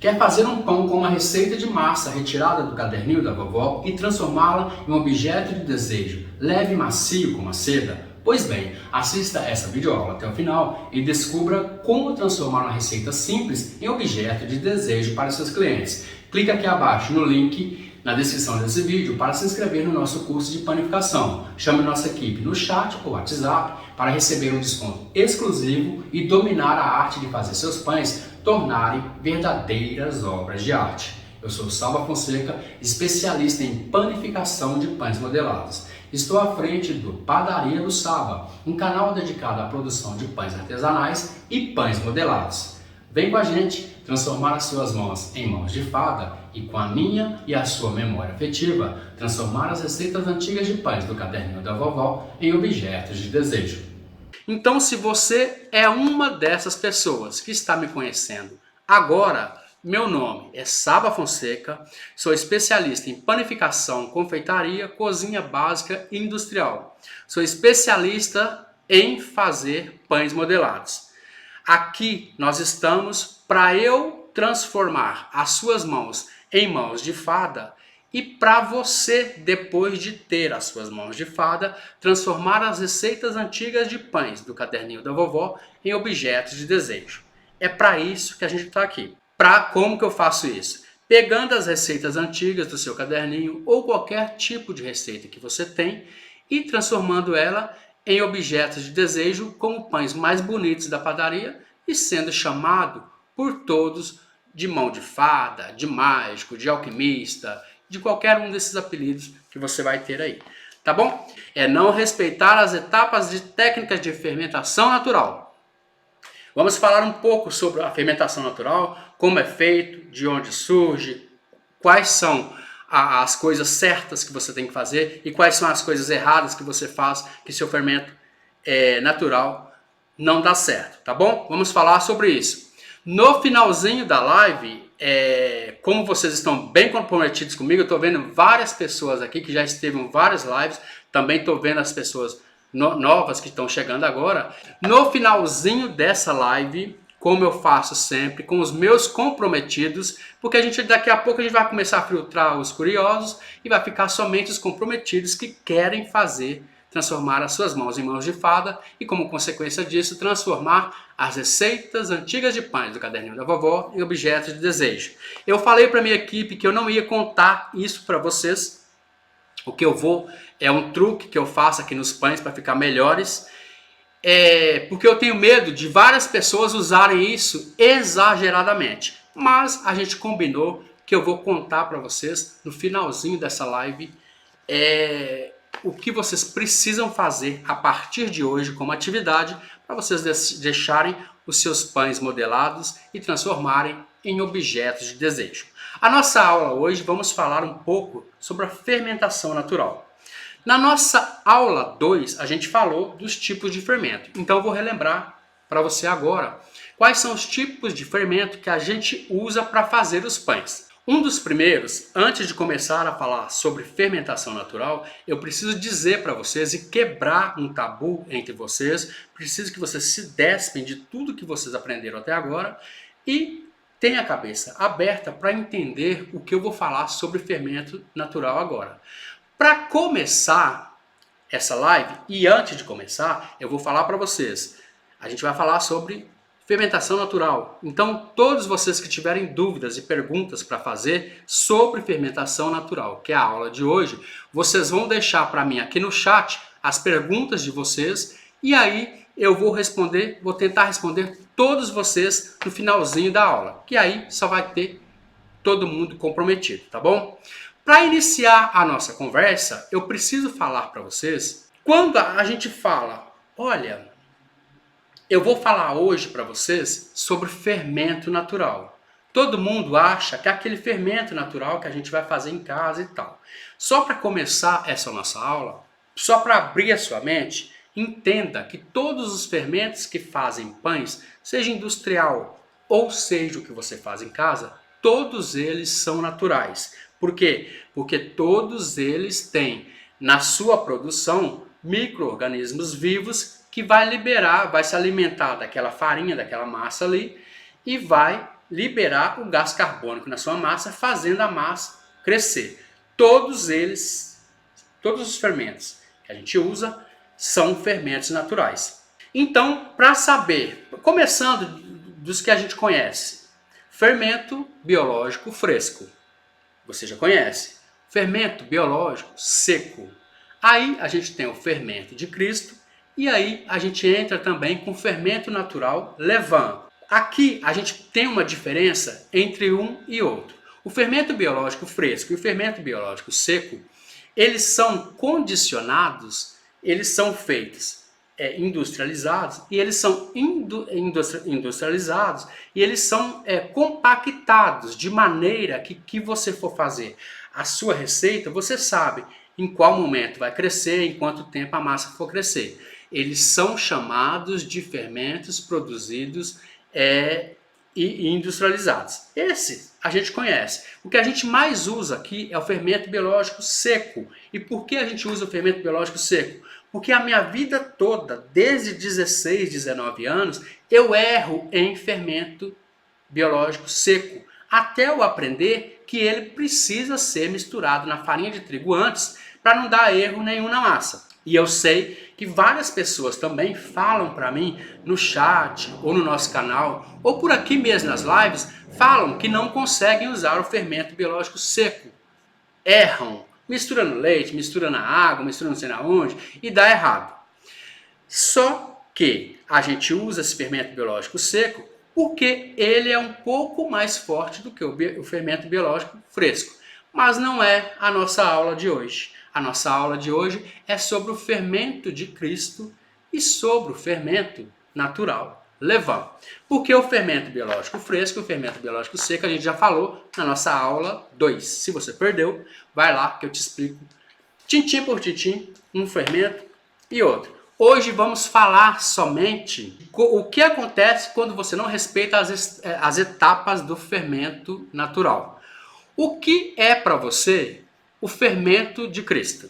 Quer fazer um pão com uma receita de massa retirada do caderninho da vovó e transformá-la em um objeto de desejo leve e macio como a seda? Pois bem, assista essa videoaula até o final e descubra como transformar uma receita simples em objeto de desejo para seus clientes. Clique aqui abaixo no link na descrição desse vídeo para se inscrever no nosso curso de panificação. Chame nossa equipe no chat ou WhatsApp para receber um desconto exclusivo e dominar a arte de fazer seus pães tornarem verdadeiras obras de arte. Eu sou Saba Fonseca, especialista em panificação de pães modelados. Estou à frente do Padaria do Saba, um canal dedicado à produção de pães artesanais e pães modelados. Vem com a gente transformar as suas mãos em mãos de fada e, com a minha e a sua memória afetiva, transformar as receitas antigas de pães do caderninho da vovó em objetos de desejo. Então, se você é uma dessas pessoas que está me conhecendo agora, meu nome é Saba Fonseca, sou especialista em panificação, confeitaria, cozinha básica e industrial. Sou especialista em fazer pães modelados. Aqui nós estamos para eu transformar as suas mãos em mãos de fada e para você, depois de ter as suas mãos de fada, transformar as receitas antigas de pães do caderninho da vovó em objetos de desejo. É para isso que a gente está aqui. Como que eu faço isso? Pegando as receitas antigas do seu caderninho ou qualquer tipo de receita que você tem e transformando ela em objetos de desejo como pães mais bonitos da padaria e sendo chamado por todos de mão de fada, de mágico, de alquimista, de qualquer um desses apelidos que você vai ter aí, tá bom? É não respeitar as etapas de técnicas de fermentação natural. Vamos falar um pouco sobre a fermentação natural, como é feito, de onde surge, quais são as coisas certas que você tem que fazer e quais são as coisas erradas que você faz que seu fermento natural não dá certo, tá bom? Vamos falar sobre isso. No finalzinho da live, como vocês estão bem comprometidos comigo, eu estou vendo várias pessoas aqui que já esteve em várias lives, também estou vendo as pessoas novas que estão chegando agora. No finalzinho dessa live, como eu faço sempre, com os meus comprometidos, porque daqui a pouco a gente vai começar a filtrar os curiosos e vai ficar somente os comprometidos que querem transformar as suas mãos em mãos de fada e, como consequência disso, transformar as receitas antigas de pães do caderninho da vovó em objetos de desejo. Eu falei para minha equipe que eu não ia contar isso para vocês. O que eu vou é um truque que eu faço aqui nos pães para ficar melhores. Porque eu tenho medo de várias pessoas usarem isso exageradamente. Mas a gente combinou que eu vou contar para vocês no finalzinho dessa live o que vocês precisam fazer a partir de hoje como atividade para vocês deixarem os seus pães modelados e transformarem em objetos de desejo. A nossa aula hoje vamos falar um pouco sobre a fermentação natural. Na nossa aula 2 a gente falou dos tipos de fermento, então eu vou relembrar para você agora quais são os tipos de fermento que a gente usa para fazer os pães. Um dos primeiros, antes de começar a falar sobre fermentação natural, eu preciso dizer para vocês e quebrar um tabu entre vocês, preciso que vocês se despem de tudo que vocês aprenderam até agora e tenham a cabeça aberta para entender o que eu vou falar sobre fermento natural agora. Para começar essa live, e antes de começar, eu vou falar para vocês, a gente vai falar sobre fermentação natural. Então, todos vocês que tiverem dúvidas e perguntas para fazer sobre fermentação natural, que é a aula de hoje, vocês vão deixar para mim aqui no chat as perguntas de vocês e aí eu vou tentar responder todos vocês no finalzinho da aula, que aí só vai ter todo mundo comprometido, tá bom? Para iniciar a nossa conversa, eu preciso falar para vocês, quando a gente fala, olha, eu vou falar hoje para vocês sobre fermento natural. Todo mundo acha que é aquele fermento natural que a gente vai fazer em casa e tal. Só para começar essa nossa aula, só para abrir a sua mente, entenda que todos os fermentos que fazem pães, seja industrial ou seja o que você faz em casa, todos eles são naturais. Por quê? Porque todos eles têm na sua produção micro-organismos vivos que vai se alimentar daquela farinha, daquela massa ali e vai liberar o gás carbônico na sua massa, fazendo a massa crescer. Todos os fermentos que a gente usa são fermentos naturais. Então, para saber, começando dos que a gente conhece, fermento biológico fresco, você já conhece. Fermento biológico seco. Aí a gente tem o fermento de Cristo e aí a gente entra também com o fermento natural levain. Aqui a gente tem uma diferença entre um e outro. O fermento biológico fresco e o fermento biológico seco, eles são condicionados, eles são feitos industrializados e eles são industrializados e eles são compactados de maneira que você for fazer a sua receita, você sabe em qual momento vai crescer, em quanto tempo a massa for crescer. Eles são chamados de fermentos produzidos e industrializados. Esse a gente conhece. O que a gente mais usa aqui é o fermento biológico seco. E por que a gente usa o fermento biológico seco? Porque a minha vida toda, desde 16, 19 anos, eu erro em fermento biológico seco, até eu aprender que ele precisa ser misturado na farinha de trigo antes, para não dar erro nenhum na massa. E eu sei que várias pessoas também falam para mim no chat, ou no nosso canal, ou por aqui mesmo nas lives, falam que não conseguem usar o fermento biológico seco. Erram, misturando leite, misturando água, misturando não sei onde, e dá errado. Só que a gente usa esse fermento biológico seco porque ele é um pouco mais forte do que o fermento biológico fresco. Mas não é a nossa aula de hoje. A nossa aula de hoje é sobre o fermento de Cristo e sobre o fermento natural levain. Porque o fermento biológico fresco e o fermento biológico seco a gente já falou na nossa aula 2. Se você perdeu, vai lá que eu te explico tintim por tintim um fermento e outro. Hoje vamos falar somente o que acontece quando você não respeita as etapas do fermento natural. O que é para você o fermento de Cristo?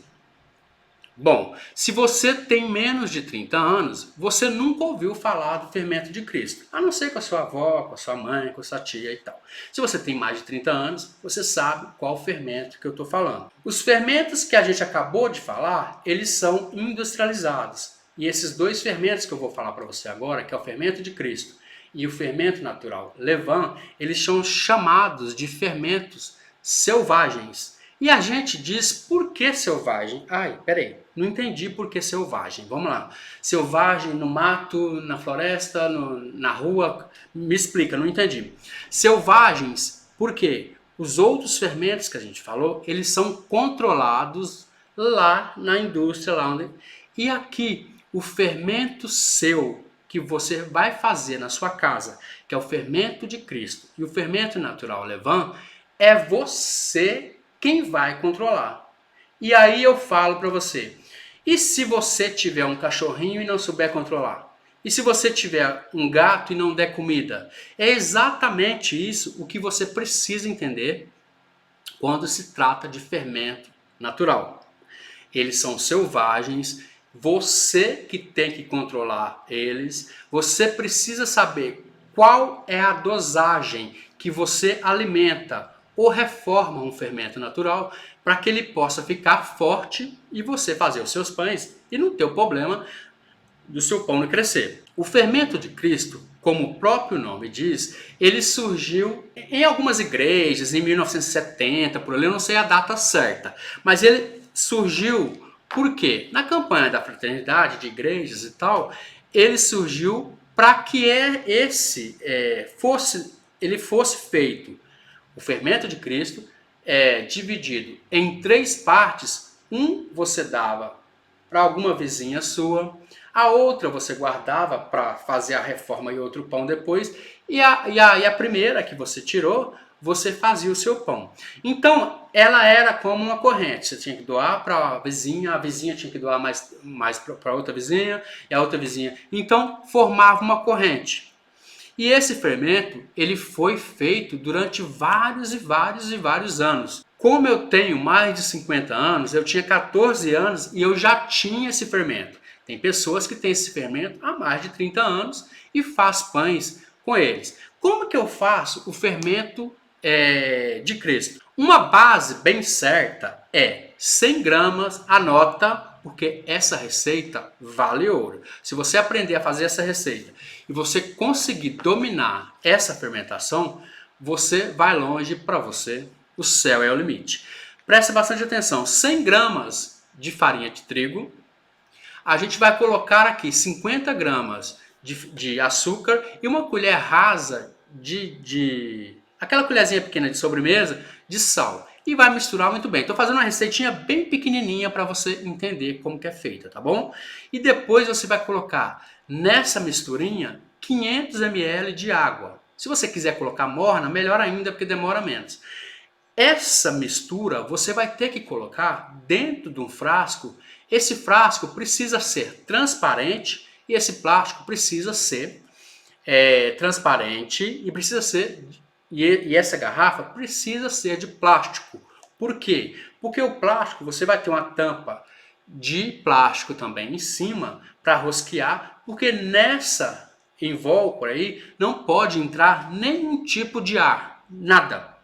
Bom, se você tem menos de 30 anos, você nunca ouviu falar do fermento de Cristo, a não ser com a sua avó, com a sua mãe, com a sua tia e tal. Se você tem mais de 30 anos, você sabe qual fermento que eu estou falando. Os fermentos que a gente acabou de falar, eles são industrializados. E esses dois fermentos que eu vou falar para você agora, que é o fermento de Cristo e o fermento natural levain, eles são chamados de fermentos selvagens. E a gente diz, por que selvagem? Ai, peraí, não entendi por que selvagem. Vamos lá. Selvagem no mato, na floresta, na rua. Me explica, não entendi. Selvagens, por quê? Os outros fermentos que a gente falou, eles são controlados lá na indústria. E aqui, o fermento seu, que você vai fazer na sua casa, que é o fermento de Cristo, e o fermento natural levain, é você quem vai controlar. E aí eu falo para você, e se você tiver um cachorrinho e não souber controlar? E se você tiver um gato e não der comida? É exatamente isso o que você precisa entender quando se trata de fermento natural. Eles são selvagens, você que tem que controlar eles, você precisa saber qual é a dosagem que você alimenta ou reforma um fermento natural para que ele possa ficar forte e você fazer os seus pães e não ter o problema do seu pão não crescer. O fermento de Cristo, como o próprio nome diz, ele surgiu em algumas igrejas em 1970, por ali, eu não sei a data certa, mas ele surgiu por quê? Na campanha da fraternidade de igrejas e tal, ele surgiu para que ele fosse feito. O fermento de Cristo é dividido em 3 partes. Você dava para alguma vizinha sua, a outra você guardava para fazer a reforma e outro pão depois, e a primeira que você tirou, você fazia o seu pão. Então, ela era como uma corrente. Você tinha que doar para a vizinha tinha que doar mais para outra vizinha, e a outra vizinha. Então, formava uma corrente. E esse fermento, ele foi feito durante vários e vários e vários anos. Como eu tenho mais de 50 anos, eu tinha 14 anos e eu já tinha esse fermento. Tem pessoas que têm esse fermento há mais de 30 anos e faz pães com eles. Como que eu faço o fermento de Cristo? Uma base bem certa é 100 gramas, anota, porque essa receita vale ouro. Se você aprender a fazer essa receita e você conseguir dominar essa fermentação, você vai longe para você, o céu é o limite. Preste bastante atenção, 100 gramas de farinha de trigo, a gente vai colocar aqui 50 gramas de açúcar e uma colher rasa aquela colherzinha pequena de sobremesa de sal. E vai misturar muito bem. Estou fazendo uma receitinha bem pequenininha para você entender como que é feita, tá bom? E depois você vai colocar nessa misturinha 500 ml de água. Se você quiser colocar morna, melhor ainda, porque demora menos. Essa mistura você vai ter que colocar dentro de um frasco. Esse frasco precisa ser transparente e esse plástico precisa ser transparente e precisa ser e essa garrafa precisa ser de plástico. Por quê? Porque o plástico você vai ter uma tampa de plástico também em cima para rosquear, porque nessa invólucro aí não pode entrar nenhum tipo de ar, nada.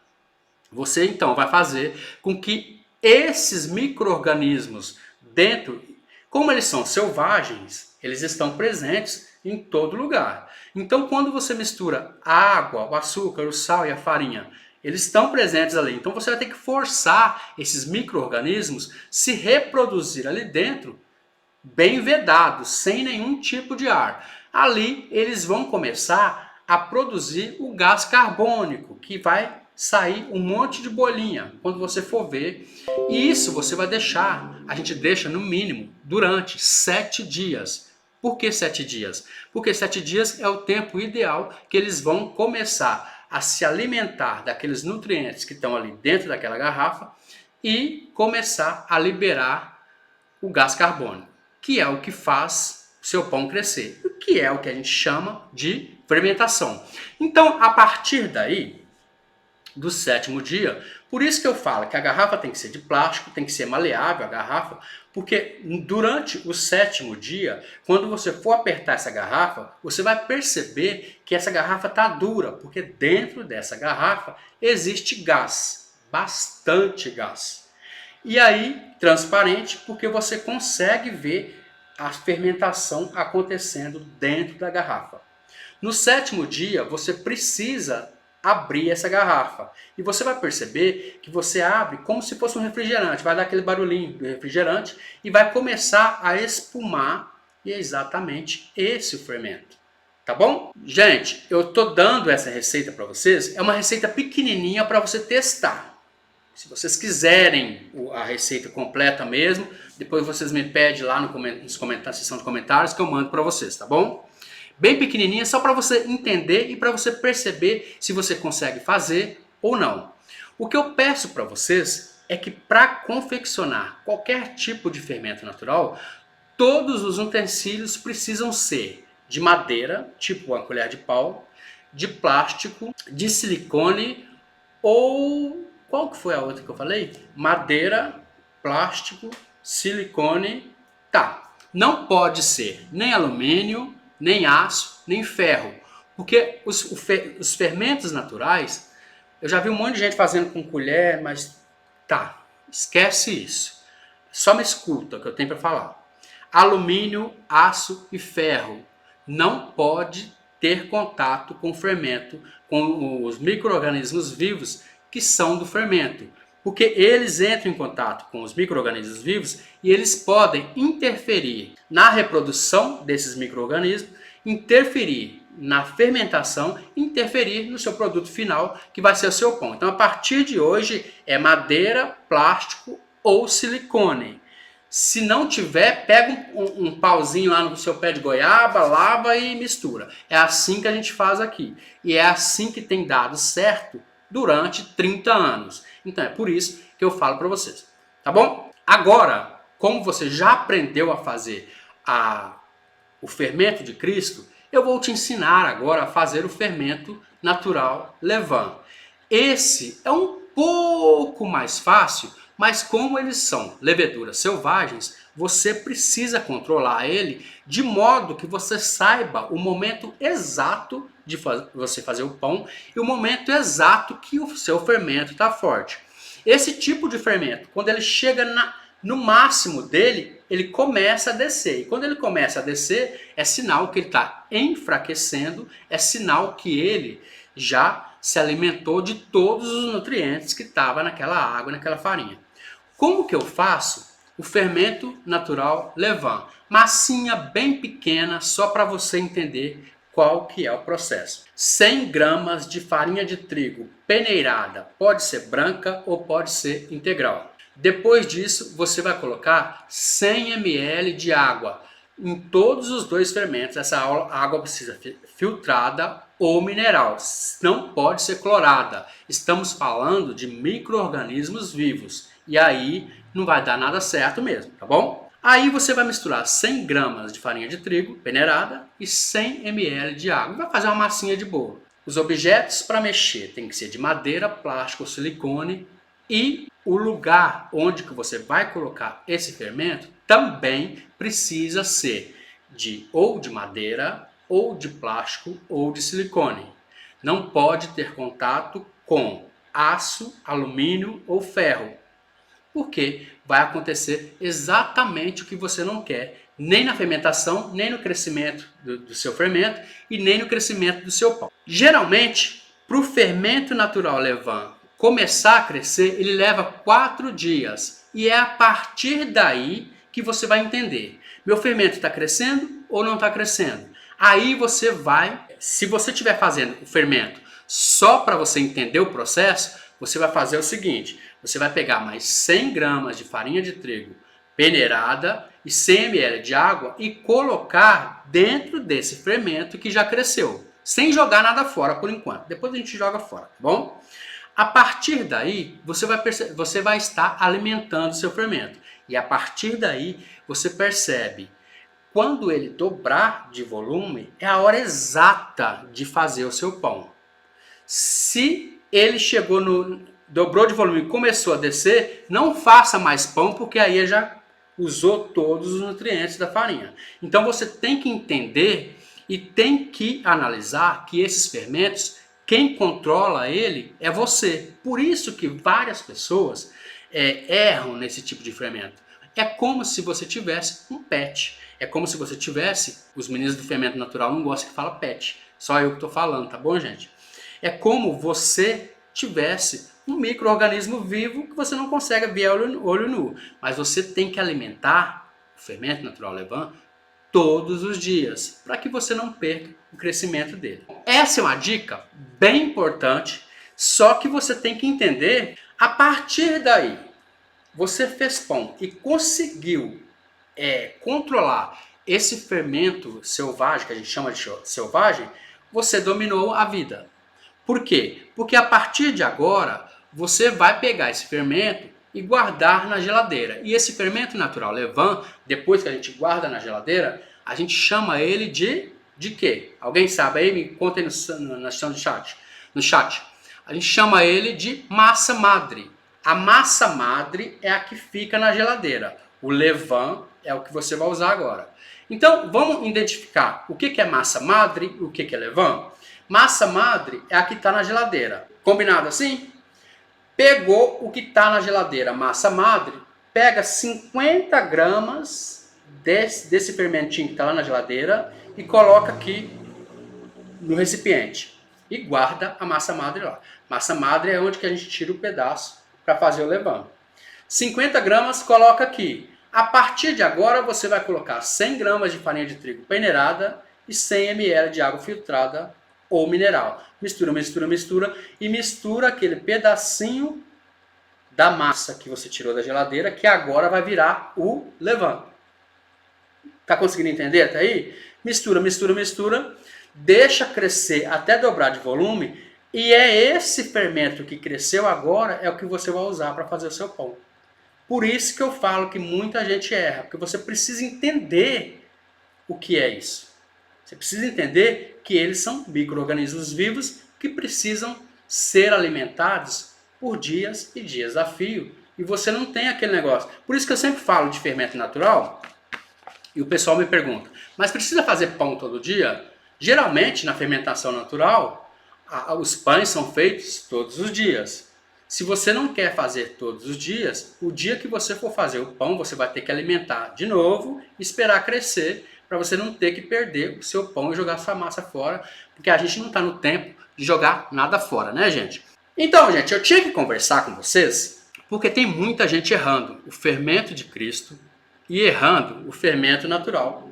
Você então vai fazer com que esses micro-organismos dentro, como eles são selvagens, eles estão presentes em todo lugar. Então quando você mistura a água, o açúcar, o sal e a farinha, eles estão presentes ali. Então você vai ter que forçar esses micro-organismos se reproduzir ali dentro, bem vedados, sem nenhum tipo de ar. Ali eles vão começar a produzir o gás carbônico, que vai sair um monte de bolinha quando você for ver. E isso você vai deixar, a gente deixa no mínimo durante 7 dias. Por que 7 dias? Porque 7 dias é o tempo ideal que eles vão começar a se alimentar daqueles nutrientes que estão ali dentro daquela garrafa e começar a liberar o gás carbônico, que é o que faz o seu pão crescer, que é o que a gente chama de fermentação. Então, a partir daí, do 7º dia, por isso que eu falo que a garrafa tem que ser de plástico, tem que ser maleável a garrafa, porque durante o 7º dia, quando você for apertar essa garrafa, você vai perceber que essa garrafa está dura, porque dentro dessa garrafa existe gás, bastante gás. E aí, transparente, porque você consegue ver a fermentação acontecendo dentro da garrafa. No 7º dia, você precisa abrir essa garrafa. E você vai perceber que você abre como se fosse um refrigerante. Vai dar aquele barulhinho do refrigerante e vai começar a espumar. E é exatamente esse o fermento. Tá bom? Gente, eu tô dando essa receita para vocês. É uma receita pequenininha para você testar. Se vocês quiserem a receita completa mesmo, depois vocês me pedem lá na seção de comentários que eu mando para vocês, tá bom? Bem pequenininha, só para você entender e para você perceber se você consegue fazer ou não. O que eu peço para vocês é que para confeccionar qualquer tipo de fermento natural, todos os utensílios precisam ser de madeira, tipo uma colher de pau, de plástico, de silicone ou... Qual que foi a outra que eu falei? Madeira, plástico, silicone, tá. Não pode ser nem alumínio, nem aço, nem ferro. Porque os fermentos naturais, eu já vi um monte de gente fazendo com colher, mas tá, esquece isso. Só me escuta o que eu tenho para falar. Alumínio, aço e ferro não pode ter contato com o fermento, com os micro-organismos vivos que são do fermento. Porque eles entram em contato com os micro-organismos vivos e eles podem interferir na reprodução desses micro-organismos, interferir na fermentação, interferir no seu produto final, que vai ser o seu pão. Então, a partir de hoje, é madeira, plástico ou silicone. Se não tiver, pega um pauzinho lá no seu pé de goiaba, lava e mistura. É assim que a gente faz aqui. E é assim que tem dado certo durante 30 anos. Então é por isso que eu falo para vocês, tá bom? Agora, como você já aprendeu a fazer o fermento de Cristo, eu vou te ensinar agora a fazer o fermento natural levain. Esse é um pouco mais fácil, mas como eles são leveduras selvagens, você precisa controlar ele de modo que você saiba o momento exato de você fazer o pão e o momento exato que o seu fermento está forte. Esse tipo de fermento, quando ele chega no máximo dele, ele começa a descer. E quando ele começa a descer, é sinal que ele está enfraquecendo, é sinal que ele já se alimentou de todos os nutrientes que estavam naquela água, naquela farinha. Como que eu faço o fermento natural levain? Massinha bem pequena, só para você entender qual que é o processo. 100 gramas de farinha de trigo peneirada, pode ser branca ou pode ser integral. Depois disso, você vai colocar 100 ml de água em todos os dois fermentos. Essa água precisa ser filtrada ou mineral, não pode ser clorada. Estamos falando de micro-organismos vivos e aí não vai dar nada certo mesmo, tá bom? Aí você vai misturar 100 gramas de farinha de trigo peneirada e 100 ml de água. Vai fazer uma massinha de bolo. Os objetos para mexer tem que ser de madeira, plástico ou silicone. E o lugar onde que você vai colocar esse fermento também precisa ser ou de madeira, ou de plástico, ou de silicone. Não pode ter contato com aço, alumínio ou ferro, porque vai acontecer exatamente o que você não quer, nem na fermentação, nem no crescimento do seu fermento e nem no crescimento do seu pão. Geralmente, para o fermento natural levain começar a crescer, ele leva 4 dias. E é a partir daí que você vai entender. Meu fermento está crescendo ou não está crescendo? Aí você vai, se você estiver fazendo o fermento só para você entender o processo, você vai fazer o seguinte. Você vai pegar mais 100 gramas de farinha de trigo peneirada e 100 ml de água e colocar dentro desse fermento que já cresceu. Sem jogar nada fora por enquanto. Depois a gente joga fora, tá bom? A partir daí, você vai estar alimentando o seu fermento. E a partir daí, você percebe, quando ele dobrar de volume, é a hora exata de fazer o seu pão. Se ele dobrou de volume e começou a descer, não faça mais pão, porque aí ele já usou todos os nutrientes da farinha. Então você tem que entender e tem que analisar que esses fermentos, quem controla ele é você. Por isso que várias pessoas erram nesse tipo de fermento. É como se você tivesse um pet. É como se você tivesse, os meninos do fermento natural não gostam que fala pet. Só eu que estou falando, tá bom, gente? É como você tivesse um micro-organismo vivo que você não consegue ver olho nu. Mas você tem que alimentar o fermento natural levain todos os dias, para que você não perca o crescimento dele. Essa é uma dica bem importante, só que você tem que entender, a partir daí, você fez pão e conseguiu controlar esse fermento selvagem, que a gente chama de selvagem, você dominou a vida. Por quê? Porque a partir de agora, você vai pegar esse fermento e guardar na geladeira. E esse fermento natural levain, depois que a gente guarda na geladeira, a gente chama ele de quê? Alguém sabe aí? Me conta aí na seção de chat. No chat. A gente chama ele de massa madre. A massa madre é a que fica na geladeira. O levain é o que você vai usar agora. Então, vamos identificar o que é massa madre e o que é levain? Massa madre é a que está na geladeira. Combinado assim? Pegou o que está na geladeira, massa madre, pega 50 gramas desse fermentinho que está lá na geladeira e coloca aqui no recipiente. E guarda a massa madre lá. Massa madre é onde que a gente tira o pedaço para fazer o levain. 50 gramas coloca aqui. A partir de agora você vai colocar 100 gramas de farinha de trigo peneirada e 100 ml de água filtrada ou mineral. Mistura, mistura, mistura e mistura aquele pedacinho da massa que você tirou da geladeira, que agora vai virar o levain. Tá conseguindo entender até aí? Mistura, mistura, mistura, deixa crescer até dobrar de volume e é esse fermento que cresceu agora é o que você vai usar para fazer o seu pão. Por isso que eu falo que muita gente erra, porque você precisa entender o que é isso. Você precisa entender que eles são micro-organismos vivos que precisam ser alimentados por dias e dias a fio. E você não tem aquele negócio. Por isso que eu sempre falo de fermento natural. E o pessoal me pergunta, mas precisa fazer pão todo dia? Geralmente, na fermentação natural, os pães são feitos todos os dias. Se você não quer fazer todos os dias, o dia que você for fazer o pão, você vai ter que alimentar de novo e esperar crescer para você não ter que perder o seu pão e jogar sua massa fora, porque a gente não está no tempo de jogar nada fora, né, gente? Então, gente, eu tinha que conversar com vocês porque tem muita gente errando o fermento de Cristo e errando o fermento natural,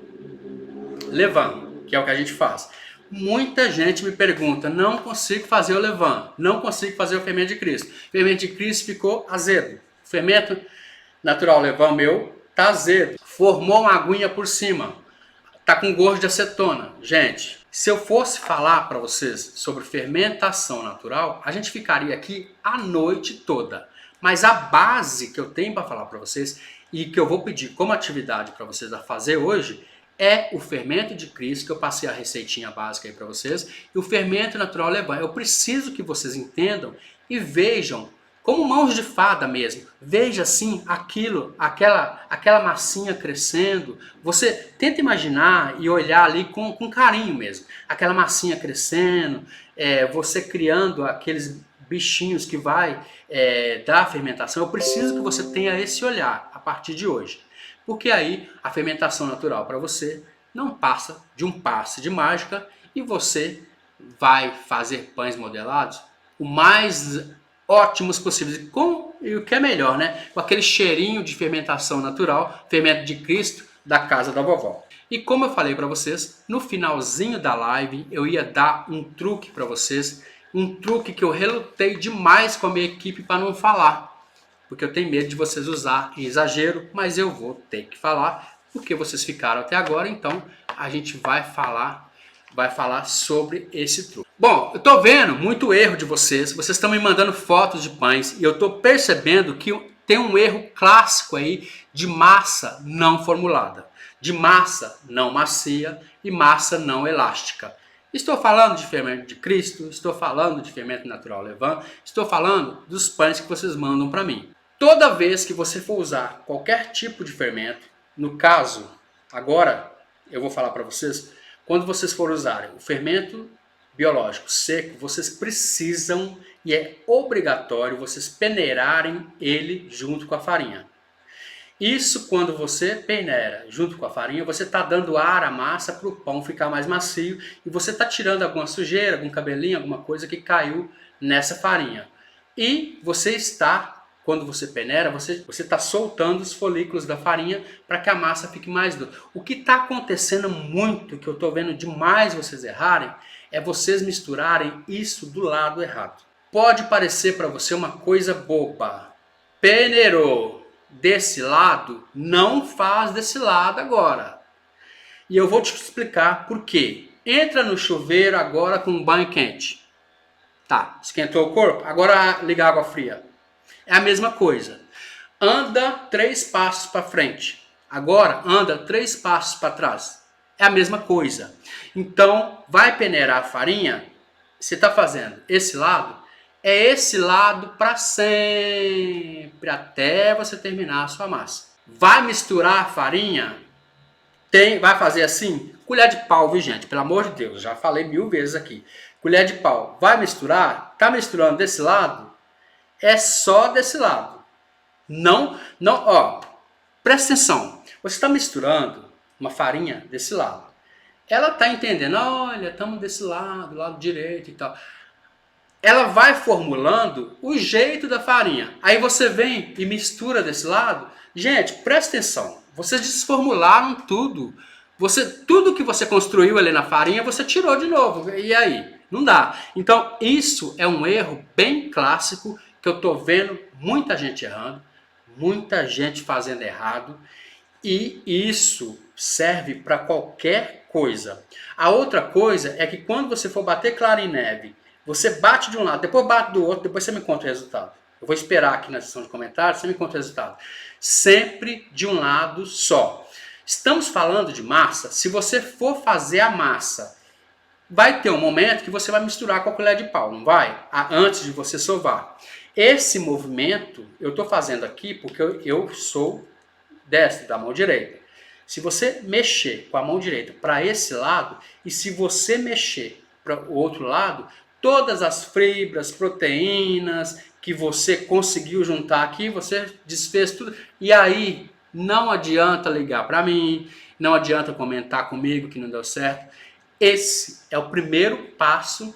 levando, que é o que a gente faz. Muita gente me pergunta, não consigo fazer o levain, não consigo fazer o fermento de Cristo. O fermento de Cristo ficou azedo. O fermento natural levain meu tá azedo. Formou uma aguinha por cima. Tá com gosto de acetona. Gente, se eu fosse falar para vocês sobre fermentação natural, a gente ficaria aqui a noite toda. Mas a base que eu tenho para falar para vocês e que eu vou pedir como atividade para vocês a fazer hoje é o fermento de Cristo, que eu passei a receitinha básica aí para vocês, e o fermento natural levain. Eu preciso que vocês entendam e vejam, como mãos de fada mesmo, veja assim aquela massinha crescendo. Você tenta imaginar e olhar ali com carinho mesmo, aquela massinha crescendo, você criando aqueles bichinhos que vai dar fermentação. Eu preciso que você tenha esse olhar a partir de hoje. Porque aí a fermentação natural para você não passa de um passe de mágica e você vai fazer pães modelados o mais ótimos possíveis. E o que é melhor, né? Com aquele cheirinho de fermentação natural, fermento de Cristo da casa da vovó. E como eu falei para vocês, no finalzinho da live eu ia dar um truque para vocês, um truque que eu relutei demais com a minha equipe para não falar. Porque eu tenho medo de vocês usar em exagero, mas eu vou ter que falar, porque vocês ficaram até agora, então a gente vai falar sobre esse truque. Bom, eu tô vendo muito erro de vocês estão me mandando fotos de pães, e eu tô percebendo que tem um erro clássico aí de massa não formulada, de massa não macia e massa não elástica. Estou falando de fermento de Cristo, estou falando de fermento natural levain, estou falando dos pães que vocês mandam para mim. Toda vez que você for usar qualquer tipo de fermento, no caso, agora eu vou falar para vocês, quando vocês for usarem o fermento biológico seco, vocês precisam e é obrigatório vocês peneirarem ele junto com a farinha. Isso, quando você peneira junto com a farinha, você está dando ar à massa para o pão ficar mais macio e você está tirando alguma sujeira, algum cabelinho, alguma coisa que caiu nessa farinha. E você está, quando você peneira, você está soltando os folículos da farinha para que a massa fique mais dura. O que está acontecendo muito, que eu estou vendo demais vocês errarem, é vocês misturarem isso do lado errado. Pode parecer para você uma coisa boba. Peneirou desse lado, não faz desse lado agora. E eu vou te explicar por quê. Entra no chuveiro agora com um banho quente. Tá, esquentou o corpo? Agora liga a água fria. É a mesma coisa. Anda 3 passos para frente. Agora anda 3 passos para trás. É a mesma coisa. Então, vai peneirar a farinha. Você está fazendo esse lado. É esse lado para sempre, até você terminar a sua massa. Vai misturar a farinha, vai fazer assim, colher de pau, viu gente? Pelo amor de Deus, já falei 1000 vezes aqui. Colher de pau, vai misturar, tá misturando desse lado, é só desse lado. Não, ó, presta atenção, você está misturando uma farinha desse lado. Ela está entendendo, olha, estamos desse lado direito e tal. Ela vai formulando o jeito da farinha. Aí você vem e mistura desse lado. Gente, presta atenção. Vocês desformularam tudo. Tudo que você construiu ali na farinha, você tirou de novo. E aí? Não dá. Então, isso é um erro bem clássico que eu estou vendo muita gente errando, muita gente fazendo errado. E isso serve para qualquer coisa. A outra coisa é que quando você for bater clara em neve, você bate de um lado, depois bate do outro, depois você me conta o resultado. Eu vou esperar aqui na seção de comentários, você me conta o resultado. Sempre de um lado só. Estamos falando de massa. Se você for fazer a massa, vai ter um momento que você vai misturar com a colher de pau, não vai? Antes de você sovar. Esse movimento eu estou fazendo aqui porque eu sou destro, da mão direita. Se você mexer com a mão direita para esse lado e se você mexer para o outro lado, todas as fibras, proteínas que você conseguiu juntar aqui, você desfez tudo. E aí não adianta ligar para mim, não adianta comentar comigo que não deu certo. Esse é o primeiro passo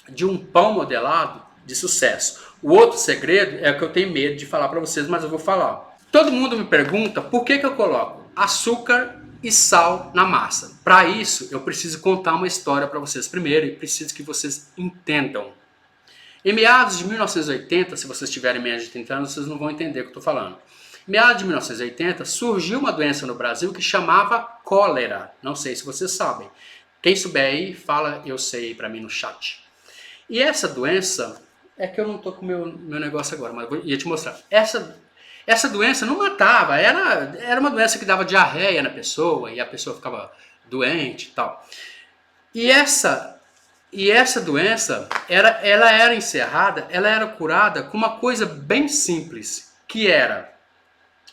de um pão modelado de sucesso. O outro segredo é o que eu tenho medo de falar para vocês, mas eu vou falar. Todo mundo me pergunta por que eu coloco açúcar e sal na massa. Para isso, eu preciso contar uma história para vocês primeiro e preciso que vocês entendam. Em meados de 1980, se vocês tiverem menos de 30 anos, vocês não vão entender o que eu estou falando. Em meados de 1980, surgiu uma doença no Brasil que chamava cólera. Não sei se vocês sabem. Quem souber aí, fala eu sei para mim no chat. E essa doença, é que eu não estou com o meu negócio agora, mas eu ia te mostrar. Essa doença não matava, era uma doença que dava diarreia na pessoa e a pessoa ficava doente e tal. E essa doença, ela era encerrada, ela era curada com uma coisa bem simples, que era,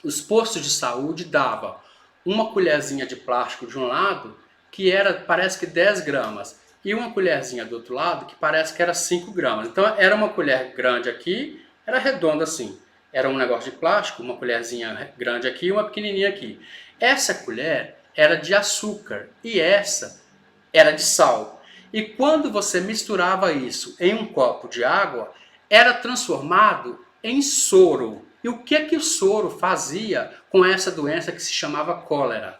os postos de saúde davam uma colherzinha de plástico de um lado, que era, parece que 10 gramas, e uma colherzinha do outro lado, que parece que era 5 gramas. Então era uma colher grande aqui, era redonda assim. Era um negócio de plástico, uma colherzinha grande aqui e uma pequenininha aqui. Essa colher era de açúcar e essa era de sal. E quando você misturava isso em um copo de água, era transformado em soro. E o que o soro fazia com essa doença que se chamava cólera?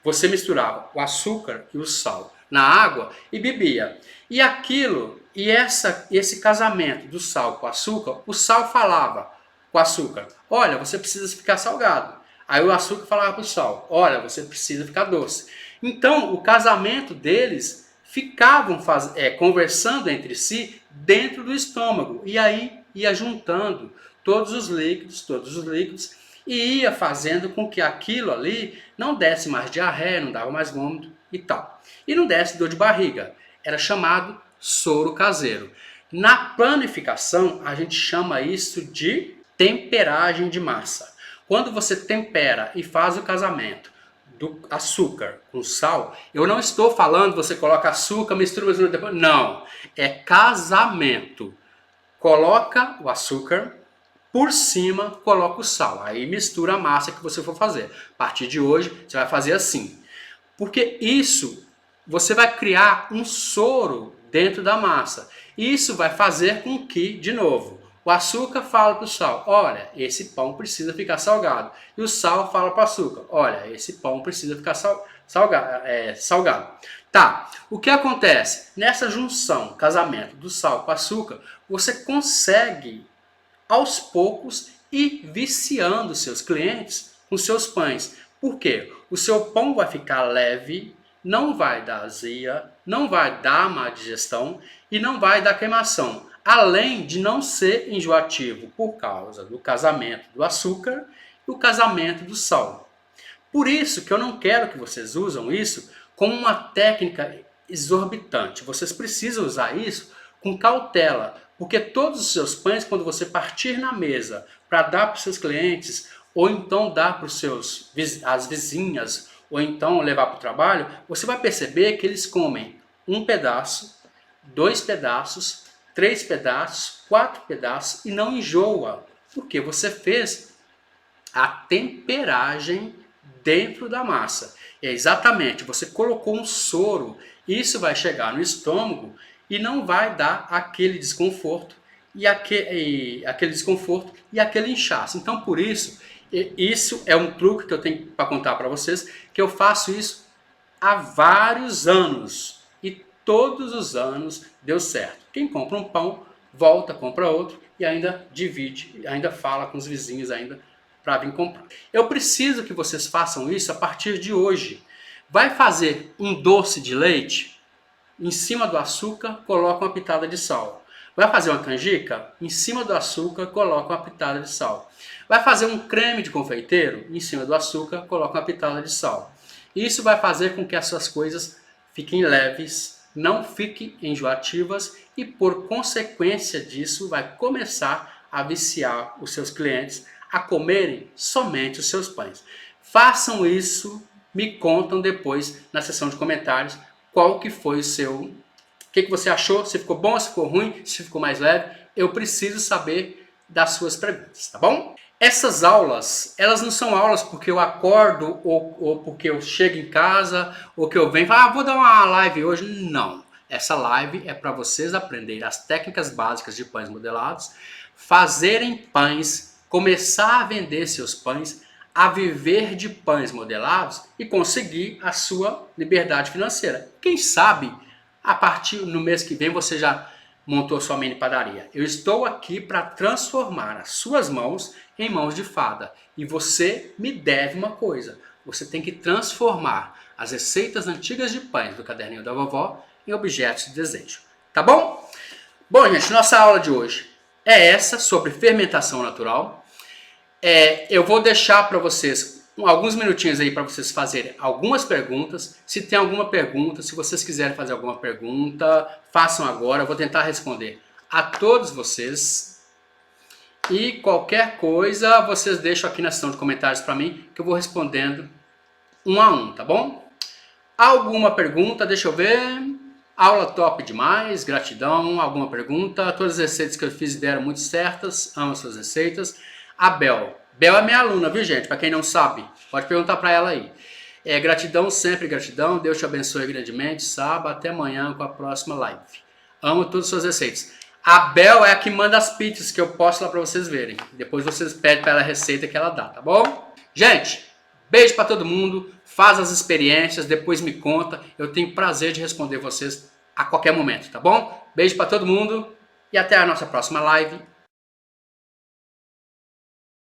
Você misturava o açúcar e o sal na água e bebia. E esse casamento do sal com o açúcar, o sal falava com o açúcar, olha, você precisa ficar salgado. Aí o açúcar falava para o sal, olha, você precisa ficar doce. Então, o casamento deles ficavam conversando entre si dentro do estômago. E aí ia juntando todos os líquidos, e ia fazendo com que aquilo ali não desse mais diarreia, não dava mais vômito e tal. E não desse dor de barriga. Era chamado soro caseiro. Na panificação, a gente chama isso de temperagem de massa. Quando você tempera e faz o casamento do açúcar com sal, eu não estou falando você coloca açúcar, mistura, depois. Não, é casamento. Coloca o açúcar, por cima coloca o sal, aí mistura a massa que você for fazer. A partir de hoje você vai fazer assim, porque isso você vai criar um soro dentro da massa. Isso vai fazer com que, de novo, o açúcar fala para o sal, olha, esse pão precisa ficar salgado. E o sal fala para o açúcar, olha, esse pão precisa ficar salgado. Tá, o que acontece? Nessa junção, casamento do sal com açúcar, você consegue, aos poucos, ir viciando seus clientes com seus pães. Por quê? O seu pão vai ficar leve, não vai dar azia, não vai dar má digestão e não vai dar queimação. Além de não ser enjoativo por causa do casamento do açúcar e o casamento do sal. Por isso que eu não quero que vocês usem isso como uma técnica exorbitante. Vocês precisam usar isso com cautela, porque todos os seus pães, quando você partir na mesa para dar para os seus clientes, ou então dar para as vizinhas, ou então levar para o trabalho, você vai perceber que eles comem um pedaço, 2 pedaços, 3 pedaços, 4 pedaços e não enjoa, porque você fez a temperagem dentro da massa. É exatamente, você colocou um soro, isso vai chegar no estômago e não vai dar aquele desconforto e aquele inchaço. Então, por isso, isso é um truque que eu tenho para contar para vocês, que eu faço isso há vários anos e todos os anos deu certo. Quem compra um pão, volta, compra outro e ainda divide, ainda fala com os vizinhos ainda para vir comprar. Eu preciso que vocês façam isso a partir de hoje. Vai fazer um doce de leite? Em cima do açúcar, coloca uma pitada de sal. Vai fazer uma canjica? Em cima do açúcar, coloca uma pitada de sal. Vai fazer um creme de confeiteiro? Em cima do açúcar, coloca uma pitada de sal. Isso vai fazer com que as suas coisas fiquem leves, não fiquem enjoativas e, por consequência disso, vai começar a viciar os seus clientes a comerem somente os seus pães. Façam isso, me contam depois na seção de comentários qual que foi o seu... O que você achou? Se ficou bom, se ficou ruim, se ficou mais leve? Eu preciso saber das suas perguntas, tá bom? Essas aulas, elas não são aulas porque eu acordo ou porque eu chego em casa ou que eu venho e falo, vou dar uma live hoje. Não. Essa live é para vocês aprenderem as técnicas básicas de pães modelados, fazerem pães, começar a vender seus pães, a viver de pães modelados e conseguir a sua liberdade financeira. Quem sabe, a partir no mês que vem você já montou sua mini padaria. Eu estou aqui para transformar as suas mãos em mãos de fada. E você me deve uma coisa. Você tem que transformar as receitas antigas de pães do caderninho da vovó em objetos de desejo. Tá bom? Bom, gente, nossa aula de hoje é essa, sobre fermentação natural. Eu vou deixar para vocês alguns minutinhos aí para vocês fazerem algumas perguntas. Se tem alguma pergunta, se vocês quiserem fazer alguma pergunta, façam agora. Eu vou tentar responder a todos vocês. E qualquer coisa, vocês deixam aqui na seção de comentários para mim, que eu vou respondendo um a um, tá bom? Alguma pergunta? Deixa eu ver. Aula top demais, gratidão. Alguma pergunta? Todas as receitas que eu fiz deram muito certas. Amo as suas receitas. A Bel é minha aluna, viu, gente? Para quem não sabe, pode perguntar para ela aí. Gratidão, sempre gratidão. Deus te abençoe grandemente. Sábado, até amanhã com a próxima live. Amo todas as suas receitas. A Bel é a que manda as pizzas que eu posto lá para vocês verem. Depois vocês pedem para ela a receita que ela dá, tá bom? Gente, beijo para todo mundo. Faz as experiências, depois me conta. Eu tenho prazer de responder vocês a qualquer momento, tá bom? Beijo para todo mundo e até a nossa próxima live.